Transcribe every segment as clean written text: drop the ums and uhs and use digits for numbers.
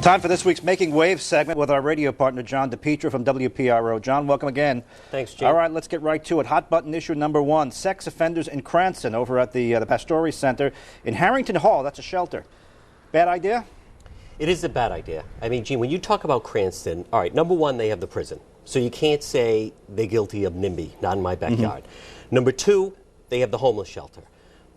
Time for this week's Making Waves segment with our radio partner, John DePetro from WPRO. John, welcome again. Thanks, Jim. All right, let's get right to it. Hot button issue number one, sex offenders in Cranston over at the Pastore Center in Harrington Hall. That's a shelter. Bad idea? It is a bad idea. I mean, Gene, when you talk about Cranston, all right, number one, they have the prison. So you can't say they're guilty of NIMBY, not in my backyard. Number two, they have the homeless shelter.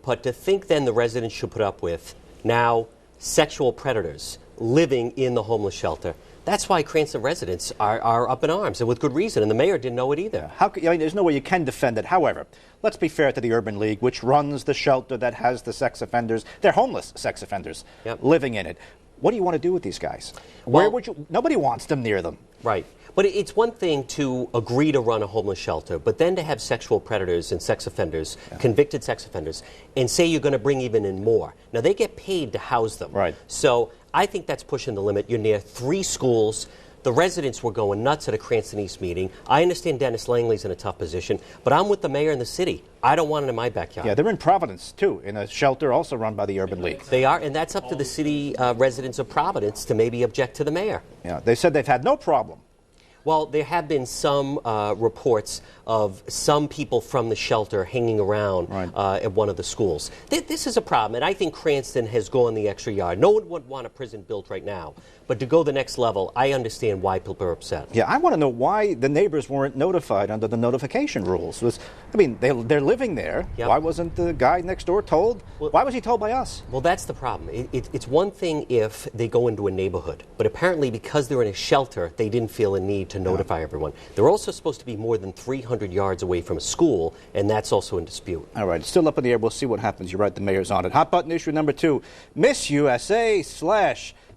But to think then the residents should put up with now sexual predators living in the homeless shelter, that's why Cranston residents are up in arms, and with good reason, and the mayor didn't know it either. I mean, there's no way you can defend it. However, let's be fair to the Urban League, which runs the shelter that has the sex offenders. They're homeless sex offenders living in it. What do you want to do with these guys? Well, where would you? Nobody wants them near them. Right. But it's one thing to agree to run a homeless shelter, but then to have sexual predators and sex offenders, convicted sex offenders, and say you're going to bring even in more. Now, they get paid to house them. Right. So I think that's pushing the limit. You're near 3 schools. The residents were going nuts at a Cranston East meeting. I understand Dennis Langley's in a tough position, but I'm with the mayor and the city. I don't want it in my backyard. Yeah, they're in Providence, too, in a shelter also run by the Urban League. They are, and that's up to the city residents of Providence to maybe object to the mayor. Yeah, they said they've had no problem. Well, there have been some reports of some people from the shelter hanging around at one of the schools. This is a problem, and I think Cranston has gone the extra yard. No one would want a prison built right now, but to go the next level, I understand why people are upset. Yeah, I want to know why the neighbors weren't notified under the notification rules. I mean, they're living there. Yep. Why wasn't the guy next door told? Well, why was he told by us? Well, that's the problem. It's one thing if they go into a neighborhood, but apparently because they're in a shelter, they didn't feel a need to notify everyone. They're also supposed to be more than 300 yards away from a school, and that's also in dispute. All right, it's still up in the air. We'll see what happens. You're right, the mayor's on it. Hot button issue number 2, Miss USA /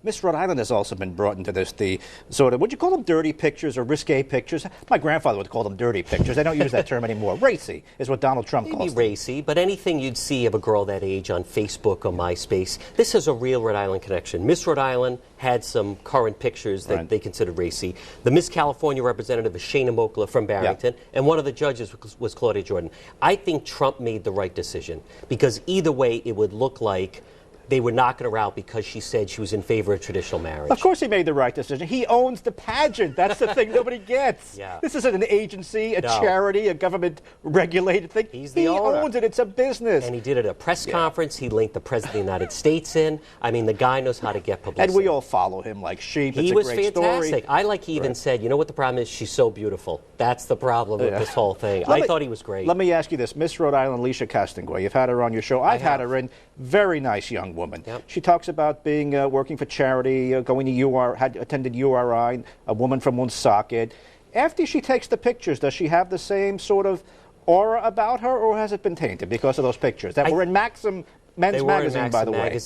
Miss Rhode Island has also been brought into this. The sort of, would you call them dirty pictures or risque pictures? My grandfather would call them dirty pictures. They don't use that term anymore. Racy is what Donald Trump calls them. Maybe racy, but anything you'd see of a girl that age on Facebook or MySpace, this is a real Rhode Island connection. Miss Rhode Island had some current pictures that they considered racy. The Miss California representative is Shayna Moakler from Barrington, and one of the judges was Claudia Jordan. I think Trump made the right decision, because either way it would look like they were knocking her out because she said she was in favor of traditional marriage. Of course he made the right decision. He owns the pageant. That's the thing nobody gets. This isn't an agency, a charity, a government-regulated thing. He's the owner. He owns it. It's a business. And he did it at a press conference. He linked the President of the United States in. I mean, the guy knows how to get publicity. And we all follow him like sheep. He was fantastic. I like he even said, you know what the problem is? She's so beautiful. That's the problem with this whole thing. I thought he was great. Let me ask you this. Miss Rhode Island, Alicia Castonguay, you've had her on your show. I've had her in. Very nice young woman. She talks about being working for charity, going to had attended URI, a woman from Woonsocket. After she takes the pictures, does she have the same sort of aura about her, or has it been tainted because of those pictures that were in Maxim Men's Magazine, by the way?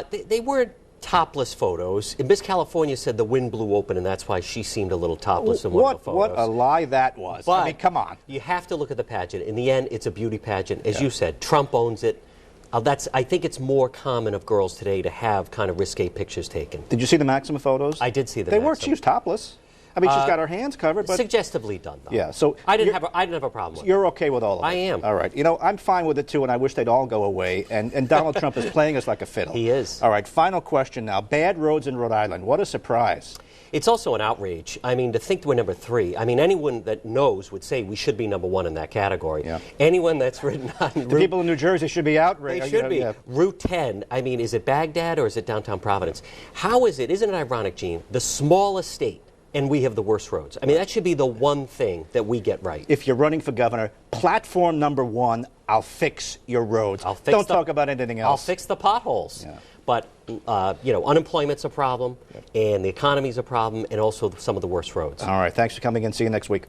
They weren't topless photos. Miss California said the wind blew open, and that's why she seemed a little topless in one of the photos. What a lie that was. But I mean, come on. You have to look at the pageant. In the end, it's a beauty pageant. As you said, Trump owns it. I think it's more common of girls today to have kind of risque pictures taken. Did you see the Maxim photos? I did see them. They weren't. She was topless. I mean, she's got her hands covered, but suggestively done, though. Yeah. So I didn't have a problem with it. You're okay with all of it? I am. All right. You know, I'm fine with it too, and I wish they'd all go away. And Donald Trump is playing us like a fiddle. He is. All right. Final question now. Bad roads in Rhode Island. What a surprise. It's also an outrage. I mean, to think we're number 3. I mean, anyone that knows would say we should be number 1 in that category. Yeah. Anyone that's ridden on the people in New Jersey should be outraged. They should be. Route 10. I mean, is it Baghdad or is it downtown Providence? How is it? Isn't it ironic, Gene? The smallest state, and we have the worst roads. I mean, that should be the one thing that we get right. If you're running for governor, platform number 1, I'll fix your roads. Don't talk about anything else. I'll fix the potholes. Yeah. But, you know, unemployment's a problem, and the economy's a problem, and also some of the worst roads. All right. Thanks for coming in. See you next week.